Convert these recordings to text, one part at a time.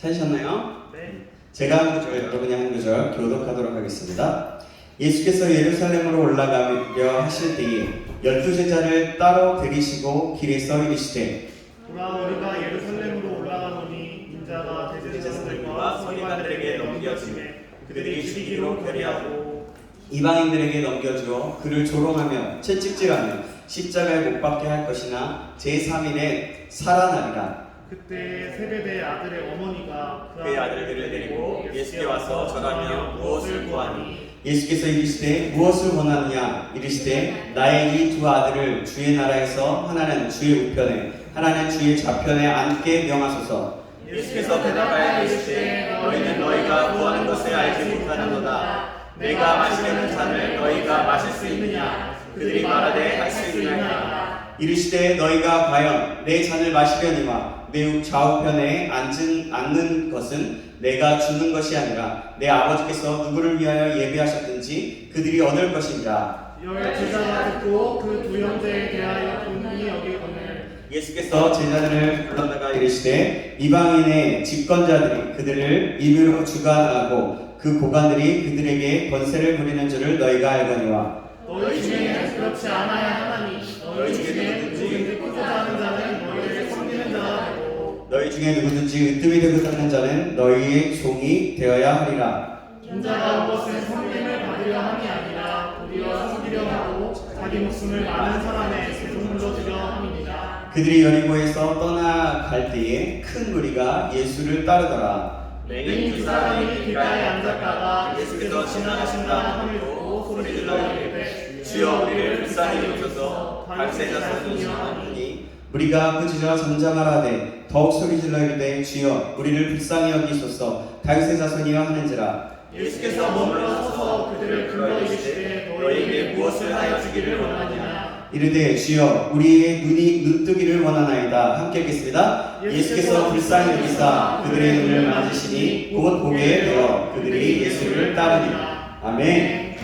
찾으셨나요? 네. 제가 한 구절, 여러분이 한 구절 교독하도록 하겠습니다. 예수께서 예루살렘으로 올라가려 하실 때에 12제자를 따로 데리시고 길에서 이르시되 보라, 우리가 예루살렘으로 올라가노니 인자가 대제사장들과 서기관들에게 넘겨지매 그들이 죽이기로 결의하고 이방인들에게 넘겨주어 그를 조롱하며 채찍질하며 십자가에 못 박게 할 것이나 제3일에 살아나리라. 그때 세베대의 아들의 어머니가 그의 아들들을 데리고 예수께 와서 절하며 무엇을 구하니 예수께서 이르시되 무엇을 원하느냐 이르시되 나의 이 두 아들을 주의 나라에서 하나는 주의 우편에 하나는 주의 좌편에 앉게 명하소서. 예수께서 대답하여 이르시되 너희는 너희가 구하는 것을 알지 못하는도다. 내가 마시려는 잔을 너희가 마실 수 있느냐? 그들이 말하되 할 수 있느냐? 이르시되 너희가 과연 내 잔을 마시려니와 내 좌우편에 앉는 것은 내가 주는 것이 아니라 내 아버지께서 누구를 위하여 예비하셨든지 그들이 얻을 것이니라. 여의 제자가 듣고 그 두 형제에 대하여 분이 여기거늘 예수께서 제자들을 불러다가 이르시되 이방인의 집권자들이 그들을 임의로 주관하고 그 고관들이 그들에게 권세를 부리는 줄을 너희가 알거니와 너희 중에 그렇지 않아야 하나니 너희 중에 누구든지 꾸고자 하는 자는 너희를 섬기는 자가 되고 너희 중에 누구든지 으뜸이 되고 사는 자는 너희의 종이 되어야 하리라. 인자가 온 것은 섬김을 받으려 함이 아니라 도리어 섬기려 하고 자기 목숨을 많은 사람의 세종물로 주려 함이니라. 그들이 여리고에서 떠나갈 때에 큰 무리가 예수를 따르더라. 맹인 두 사람이 길가에 앉았다가 예수께서 지나가신다 함을 듣고 소리 질러 이르되 주여 우리를 불쌍히 여기소서. 갈세자손이여 하니 무리가 그지라 잠잠하라되 더욱 소리질러 이르되 주여 우리를 불쌍히 여기소서. 다윗의 자손이여 하는지라. 예수께서 머물러 서서 그들을 불러 이르시되 너희에게 무엇을 하여 주기를 원하느냐. 이르되 주여 우리의 눈이 눈뜨기를 원하나이다. 함께 읽겠습니다. 예수께서 불쌍히 여기사 그들의 눈을 만지시니 곧 보게 되어 그들이 예수를 따르니라. 아멘.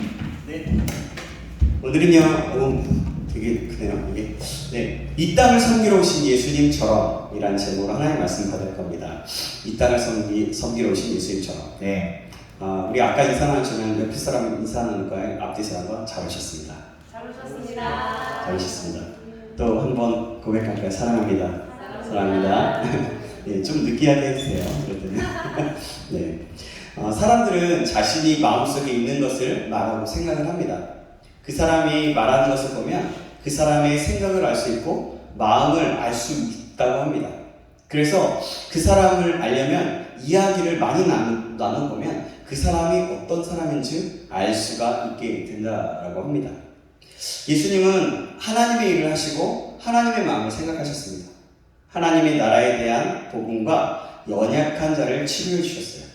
네. 오늘은요, 되게 크네요. 이게 네, 이 땅을 섬기러 오신 예수님처럼 이란 제목으로 하나님 말씀 받을 겁니다. 이 땅을 섬기러 오신 예수님처럼. 네. 우리 아까 인사 나누시면 옆에 사람 인사하는 거에 앞뒤 사람과 잘 오셨습니다. 잘 오셨습니다. 잘 오셨습니다. 또 한 번 고백할까요? 사랑합니다. 사랑합니다. 네, 좀 느끼하게 해주세요. 그럴 때는. 네. 사람들은 자신이 마음속에 있는 것을 말하고 생각을 합니다. 그 사람이 말하는 것을 보면 그 사람의 생각을 알 수 있고 마음을 알 수 있다고 합니다. 그래서 그 사람을 알려면 이야기를 많이 나눠보면 그 사람이 어떤 사람인지 알 수가 있게 된다라고 합니다. 예수님은 하나님의 일을 하시고 하나님의 마음을 생각하셨습니다. 하나님의 나라에 대한 복음과 연약한 자를 치료해 주셨어요.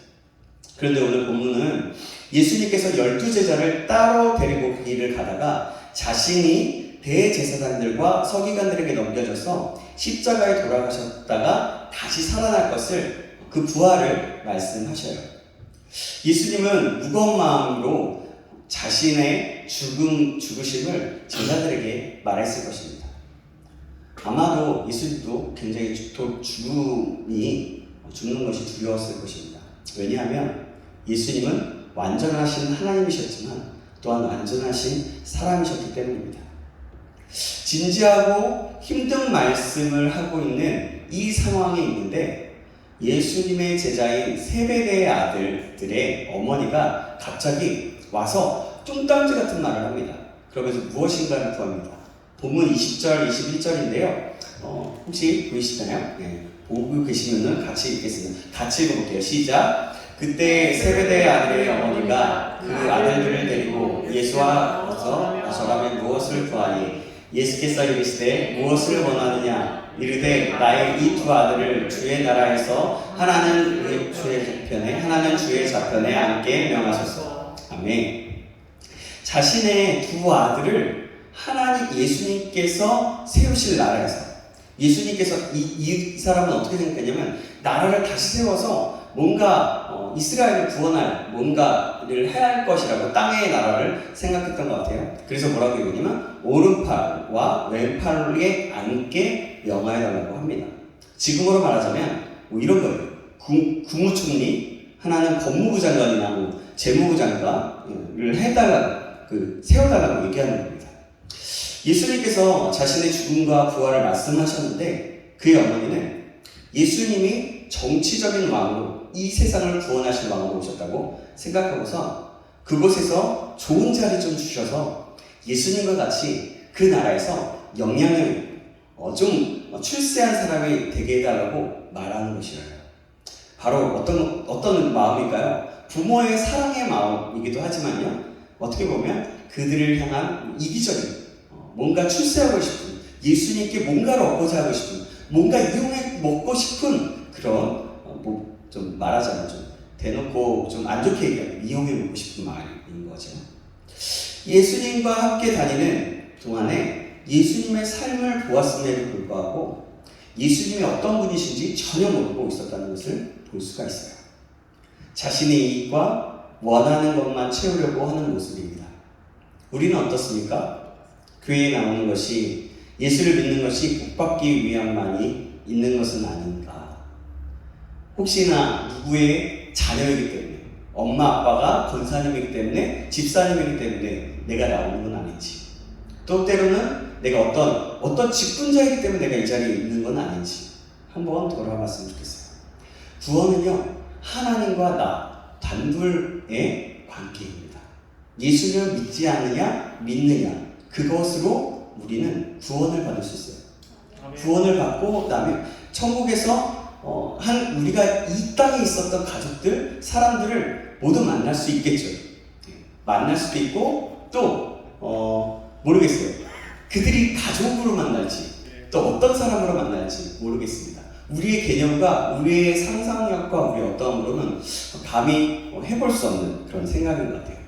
그런데 오늘 본문은 예수님께서 12제자를 따로 데리고 그 길을 가다가 자신이 대제사장들과 서기관들에게 넘겨져서 십자가에 돌아가셨다가 다시 살아날 것을 그 부활을 말씀하셔요. 예수님은 무거운 마음으로 자신의 죽으심을 제자들에게 말했을 것입니다. 아마도 예수님도 굉장히 죽는 것이 두려웠을 것입니다. 왜냐하면 예수님은 완전하신 하나님이셨지만 또한 완전하신 사람이셨기 때문입니다. 진지하고 힘든 말씀을 하고 있는 이 상황에 있는데 예수님의 제자인 세베대의 아들들의 어머니가 갑자기 와서 뚱딴지 같은 말을 합니다. 그러면서 무엇인가를 구합니다. 본문 20절, 21절인데요. 혹시 보이시나요? 네. 보고 계시면 같이 읽겠습니다. 같이 읽어볼게요. 시작! 그때 세베대의 아들의 어머니가 그 아들들을 데리고 예수와 와서 저라면 무엇을 구하니 예수께서 이르시되 무엇을 원하느냐 이르되 나의 이 두 아들을 주의 나라에서 하나는 주의 편에 하나는 주의 좌편에 앉게 명하소서. 아멘. 자신의 두 아들을 하나님 예수님께서 세우실 나라에서 예수님께서 이 사람은 어떻게 생각했냐면 나라를 다시 세워서 뭔가 이스라엘을 구원할 뭔가를 해야 할 것이라고 땅의 나라를 생각했던 것 같아요. 그래서 뭐라고 얘기하냐면 오른팔과 왼팔에 앉게 명하여달라고 합니다. 지금으로 말하자면 뭐 이런 거예요. 국무총리, 하나는 법무부 장관이나 뭐 재무부 장관을 세워달라고 얘기하는 겁니다. 예수님께서 자신의 죽음과 부활을 말씀하셨는데 그의 어머니는 예수님이 정치적인 왕으로 이 세상을 구원하실 왕으로 오셨다고 생각하고서 그곳에서 좋은 자리 좀 주셔서 예수님과 같이 그 나라에서 영향을 좀 출세한 사람이 되게 해달라고 말하는 것이에요. 바로 어떤 마음일까요? 부모의 사랑의 마음이기도 하지만요, 어떻게 보면 그들을 향한 이기적인 뭔가 출세하고 싶은, 예수님께 뭔가를 얻고자 하고 싶은, 뭔가 이용해 먹고 싶은 그런 좀 말하자면 좀 대놓고 좀 안 좋게 얘기하면 이용해 먹고 싶은 마음인 거죠. 예수님과 함께 다니는 동안에 예수님의 삶을 보았음에도 불구하고 예수님이 어떤 분이신지 전혀 모르고 있었다는 것을 볼 수가 있어요. 자신의 이익과 원하는 것만 채우려고 하는 모습입니다. 우리는 어떻습니까? 교회에 나오는 것이, 예수를 믿는 것이 복받기 위함만이 있는 것은 아닌가. 혹시나 누구의 자녀이기 때문에, 엄마 아빠가 권사님이기 때문에, 집사님이기 때문에 내가 나오는 건 아닌지, 또 때로는 내가 어떤 직분자이기 때문에 내가 이 자리에 있는 건 아닌지 한번 돌아봤으면 좋겠어요. 구원은요, 하나님과 나 단둘의 관계입니다. 예수를 믿지 않느냐, 믿느냐, 그것으로 우리는 구원을 받을 수 있어요. 구원을 받고 나면 천국에서 우리가 이 땅에 있었던 가족들, 사람들을 모두 만날 수 있겠죠. 만날 수도 있고 또 모르겠어요. 그들이 가족으로 만날지 또 어떤 사람으로 만날지 모르겠습니다. 우리의 개념과 우리의 상상력과 우리의 어떠함으로는 감히 해볼 수 없는 그런 생각인 것 같아요.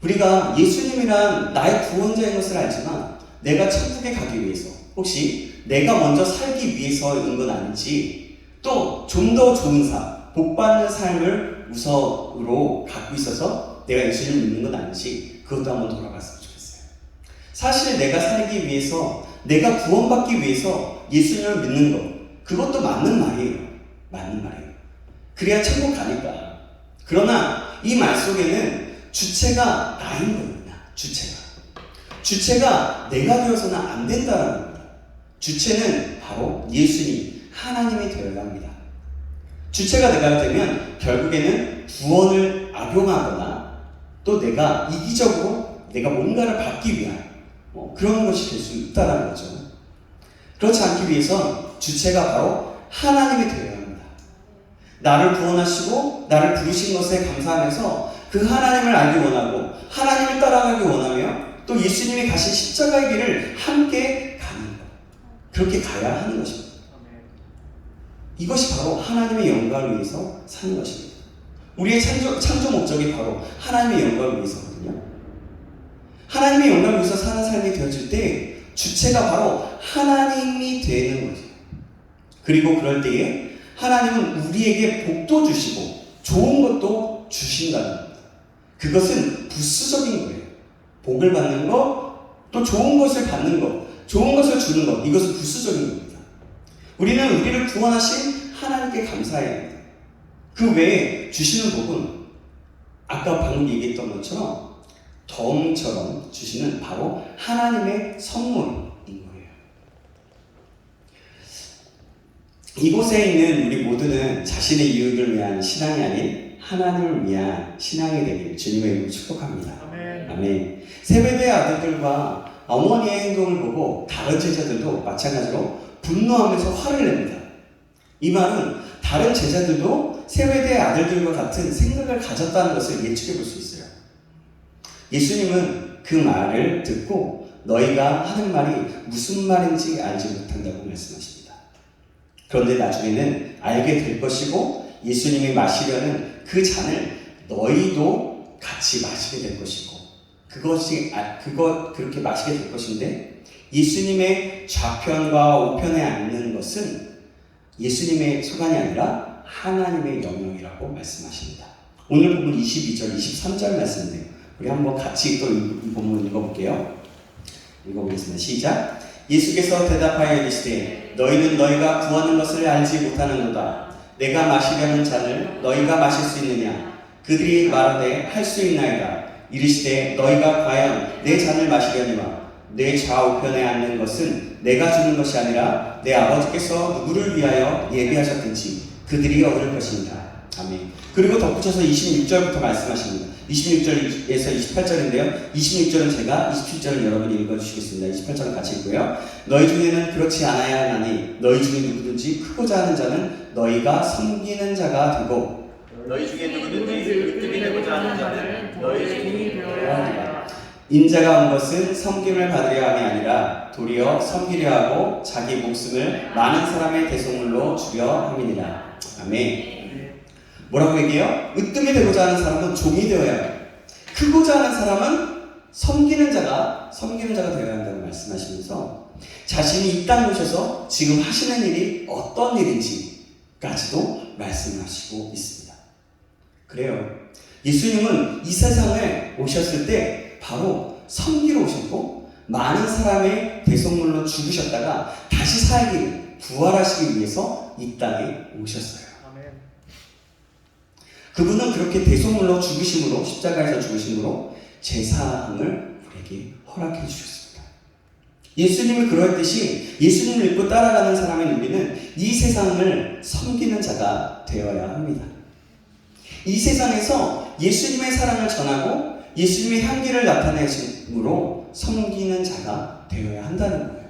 우리가 예수님이란 나의 구원자인 것을 알지만 내가 천국에 가기 위해서, 혹시 내가 먼저 살기 위해서인 건 아닌지, 또 좀 더 좋은 복받는 삶을 우선으로 갖고 있어서 내가 예수님을 믿는 건 아닌지, 그것도 한번 돌아봤으면 좋겠어요. 사실 내가 살기 위해서, 내가 구원받기 위해서 예수님을 믿는 것, 그것도 맞는 말이에요. 맞는 말이에요. 그래야 천국 가니까. 그러나 이 말 속에는 주체가 나인 겁니다. 주체가 내가 되어서는 안 된다는 겁니다. 주체는 바로 예수님, 하나님이 되어야 합니다. 주체가 내가 되면 결국에는 구원을 악용하거나 또 내가 이기적으로 내가 뭔가를 받기 위한 그런 것이 될 수 있다는 거죠. 그렇지 않기 위해선 주체가 바로 하나님이 되어야 합니다. 나를 구원하시고 나를 부르신 것에 감사하면서 그 하나님을 알기 원하고 하나님을 따라가기 원하며 또 예수님이 가신 십자가의 길을 함께 가는 것, 그렇게 가야 하는 것입니다. 이것이 바로 하나님의 영광을 위해서 사는 것입니다. 우리의 창조 목적이 바로 하나님의 영광을 위해서거든요. 하나님의 영광을 위해서 사는 삶이 되어질 때 주체가 바로 하나님이 되는 거죠. 그리고 그럴 때에 하나님은 우리에게 복도 주시고 좋은 것도 주신다는 겁니다. 그것은 부수적인 거예요. 복을 받는 것, 또 좋은 것을 받는 것, 좋은 것을 주는 것, 이것은 부수적인 겁니다. 우리는 우리를 구원하신 하나님께 감사해야 합니다. 그 외에 주시는 복은 아까 방금 얘기했던 것처럼 덤처럼 주시는 바로 하나님의 선물인 거예요. 이곳에 있는 우리 모두는 자신의 이익을 위한 신앙이 아닌 하나님을 위한 신앙이 되길 주님의 이름으로 축복합니다. 아멘. 세베대의 아들들과 어머니의 행동을 보고 다른 제자들도 마찬가지로 분노하면서 화를 냅니다. 이 말은 다른 제자들도 세베대의 아들들과 같은 생각을 가졌다는 것을 예측해 볼 수 있어요. 예수님은 그 말을 듣고 너희가 하는 말이 무슨 말인지 알지 못한다고 말씀하십니다. 그런데 나중에는 알게 될 것이고 예수님이 마시려는 그 잔을 너희도 같이 마시게 될 것이고 그렇게 마시게 될 것인데, 예수님의 좌편과 우편에 앉는 것은 예수님의 소관이 아니라 하나님의 영역이라고 말씀하십니다. 오늘 본문 22절, 23절 말씀인데요. 우리 한번 같이 또 이 본문 읽어볼게요. 읽어보겠습니다. 시작. 예수께서 대답하여 이르시되 너희는 너희가 구하는 것을 알지 못하는도다. 내가 마시려는 잔을 너희가 마실 수 있느냐? 그들이 말하되 할 수 있나이다. 이르시되 너희가 과연 내 잔을 마시려니와 내 좌우편에 앉는 것은 내가 주는 것이 아니라 내 아버지께서 누구를 위하여 예비하셨든지 그들이 얻을 것입니다. 아멘. 그리고 덧붙여서 26절부터 말씀하십니다. 26절에서 28절인데요. 26절은 제가, 27절은 여러분이 읽어주시겠습니다. 28절은 같이 읽고요. 너희 중에는 그렇지 않아야 하나니 너희 중에 누구든지 크고자 하는 자는 너희가 섬기는 자가 되고 너희 중에 누구든지 으뜸이 되고자 하는 자는 너희 중에 되어야 하리라. 인자가 온 것은 섬김을 받으려 함이 아니라 도리어 섬기려 하고 자기 목숨을 많은 사람의 대속물로 주려 함이니라. 아멘. 뭐라고 얘기해요? 으뜸이 되고자 하는 사람은 종이 되어야 해요. 크고자 하는 사람은 섬기는 자가 되어야 한다고 말씀하시면서 자신이 이 땅에 오셔서 지금 하시는 일이 어떤 일인지까지도 말씀하시고 있습니다. 그래요. 예수님은 이 세상에 오셨을 때 바로 섬기러 오셨고 많은 사람의 대속물로 죽으셨다가 다시 살기, 부활하시기 위해서 이 땅에 오셨어요. 그분은 그렇게 대속물로 죽으심으로, 십자가에서 죽으심으로 제사함을 우리에게 허락해 주셨습니다. 예수님을 그러했듯이 예수님을 믿고 따라가는 사람인 우리는 이 세상을 섬기는 자가 되어야 합니다. 이 세상에서 예수님의 사랑을 전하고 예수님의 향기를 나타내심으로 섬기는 자가 되어야 한다는 거예요.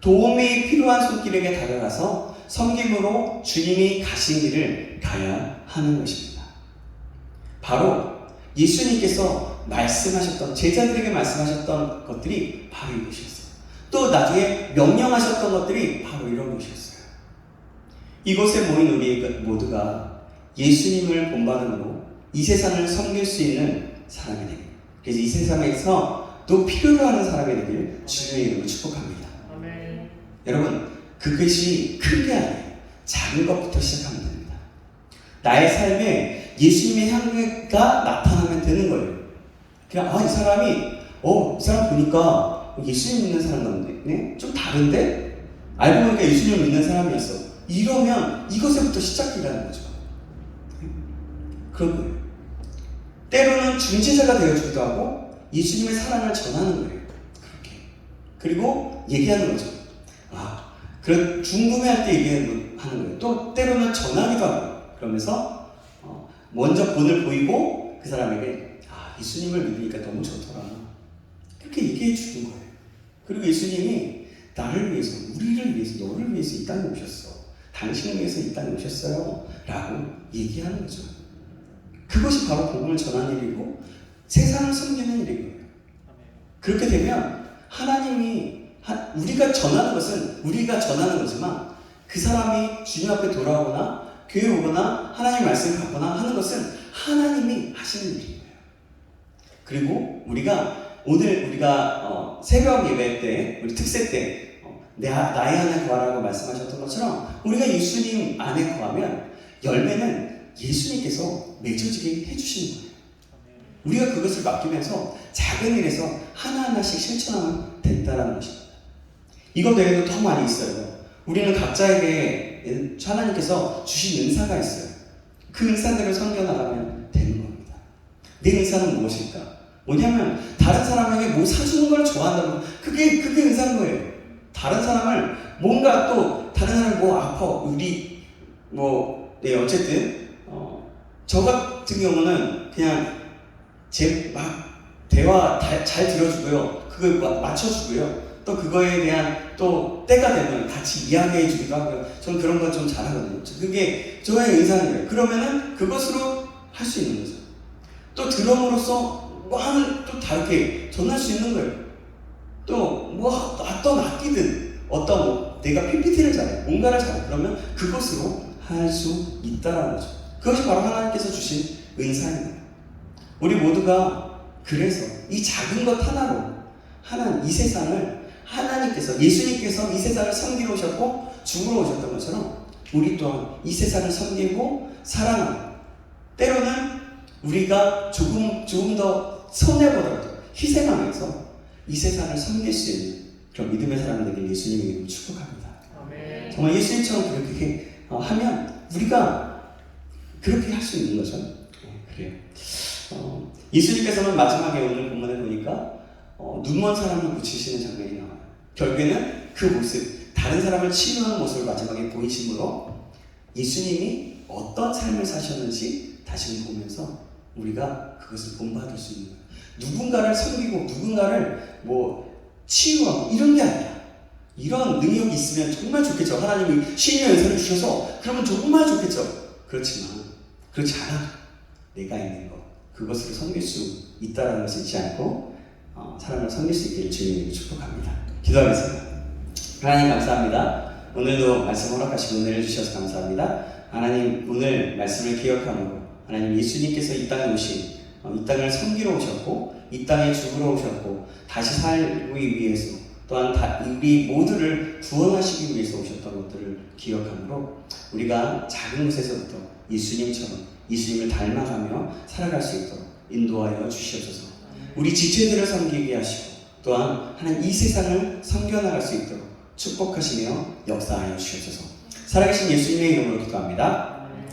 도움이 필요한 손길에게 다가가서 섬김으로 주님이 가신 길을 가야 하는 것입니다. 바로 예수님께서 말씀하셨던, 제자들에게 말씀하셨던 것들이 바로 이것이었어요. 또 나중에 명령하셨던 것들이 바로 이런 것이었어요. 이곳에 모인 우리 모두가 예수님을 본받음으로 이 세상을 섬길 수 있는 사람이 되길, 그래서 이 세상에서 또 필요로 하는 사람이 되길 주님의 이름으로 축복합니다. 아멘. 여러분, 그것이 큰 게 아니에요. 작은 것부터 시작하면 됩니다. 나의 삶에 예수님의 향기가 나타나면 되는 거예요. 그냥 이 사람이 이 사람 보니까 예수님 믿는 사람 같네? 좀 다른데? 알고 보니까 예수님 믿는 사람이었어. 이러면 이것에부터 시작이라는 거죠. 그런 거예요. 때로는 중재자가 되어주기도 하고 예수님의 사랑을 전하는 거예요. 그렇게. 그리고 얘기하는 거죠. 그런 궁금해할 때 얘기하는 거예요. 또 때로는 전하기도 하고 그러면서 먼저 본을 보이고 그 사람에게 예수님을 믿으니까 너무 좋더라. 그렇게 얘기해 주는 거예요. 그리고 예수님이 나를 위해서, 우리를 위해서, 너를 위해서 이 땅에 오셨어. 당신을 위해서 이 땅에 오셨어요. 라고 얘기하는 거죠. 그것이 바로 복음을 전하는 일이고 세상을 섬기는 일이고요. 그렇게 되면 하나님이 우리가 전하는 것은 우리가 전하는 거지만 그 사람이 주님 앞에 돌아오거나 교회 오거나 하나님 말씀을 받거나 하는 것은 하나님이 하시는 일이에요. 그리고 오늘 우리가 새벽 예배 때, 우리 특세 때 나의 안에 거하라고 말씀하셨던 것처럼 우리가 예수님 안에 거하면 열매는 예수님께서 맺어지게 해주시는 거예요. 우리가 그것을 맡기면서 작은 일에서 하나하나씩 실천하면 된다는 것입니다. 이것 외에도 더 많이 있어요. 우리는 각자에게 하나님께서 주신 은사가 있어요. 그 은사들을 섬겨나가면 되는 겁니다. 내 은사는 무엇일까? 뭐냐면 다른 사람에게 뭐 사주는 걸 좋아한다고 그게 은사인 거예요. 다른 사람을 뭔가 또 다른 사람이 아파 우리 어쨌든 저 같은 경우는 그냥 대화 잘 들어주고요. 그걸 맞춰주고요. 또 그거에 대한 또 때가 되면 같이 이야기해 주기도 하고요. 저는 그런 거 좀 잘하거든요. 그게 저의 은사인 거예요. 그러면은 그것으로 할 수 있는 거죠. 또 드럼으로서 또 다르게 전할 수 있는 거예요. 또 어떤 악기든 내가 PPT를 잘해, 뭔가를 잘해. 그러면 그것으로 할 수 있다라는 거죠. 그것이 바로 하나님께서 주신 은사입니다. 우리 모두가 그래서 이 작은 것 하나로 이 세상을 하나님께서, 예수님께서 이 세상을 섬기러 오셨고 죽으러 오셨던 것처럼 우리 또한 이 세상을 섬기고 사랑하고 때로는 우리가 조금 더 손해보더라도 희생하면서 이 세상을 섬길 수 있는 그런 믿음의 사람들에게 예수님의 이름을 축복합니다. 아멘. 정말 예수님처럼 그렇게 하면 우리가 그렇게 할 수 있는 거죠. 그래요. 예수님께서는 마지막에 오늘 본문에 보니까 눈먼 사람을 고치시는 장면이 나와요. 결국에는 그 모습, 다른 사람을 치유하는 모습을 마지막에 보이심으로 예수님이 어떤 삶을 사셨는지 다시 보면서 우리가 그것을 본받을 수 있는 거예요. 누군가를 섬기고 누군가를 치유하고 이런 게 아니라 이런 능력이 있으면 정말 좋겠죠. 하나님이 신의 은사를 주셔서 그러면 정말 좋겠죠. 그렇지만 그렇지 않아. 내가 있는 것, 그것을 섬길 수 있다는 것을 잊지 않고 사람을 섬길 수 있기를 주님으로 축복합니다. 기도하겠습니다. 하나님 감사합니다. 오늘도 말씀 허락하시고 은혜를 주셔서 감사합니다. 하나님 오늘 말씀을 기억함으로 하나님 예수님께서 이 땅에 오신 이 땅을 섬기러 오셨고 이 땅에 죽으러 오셨고 다시 살기 위해서 또한 우리 모두를 구원하시기 위해서 오셨던 것들을 기억함으로 우리가 작은 곳에서부터 예수님처럼 예수님을 닮아가며 살아갈 수 있도록 인도하여 주시옵소서. 우리 지체들을 섬기게 하시고 또한 하나님 이 세상을 섬겨나갈 수 있도록 축복하시며 역사하여 주시옵소서. 살아계신 예수님의 이름으로 기도합니다.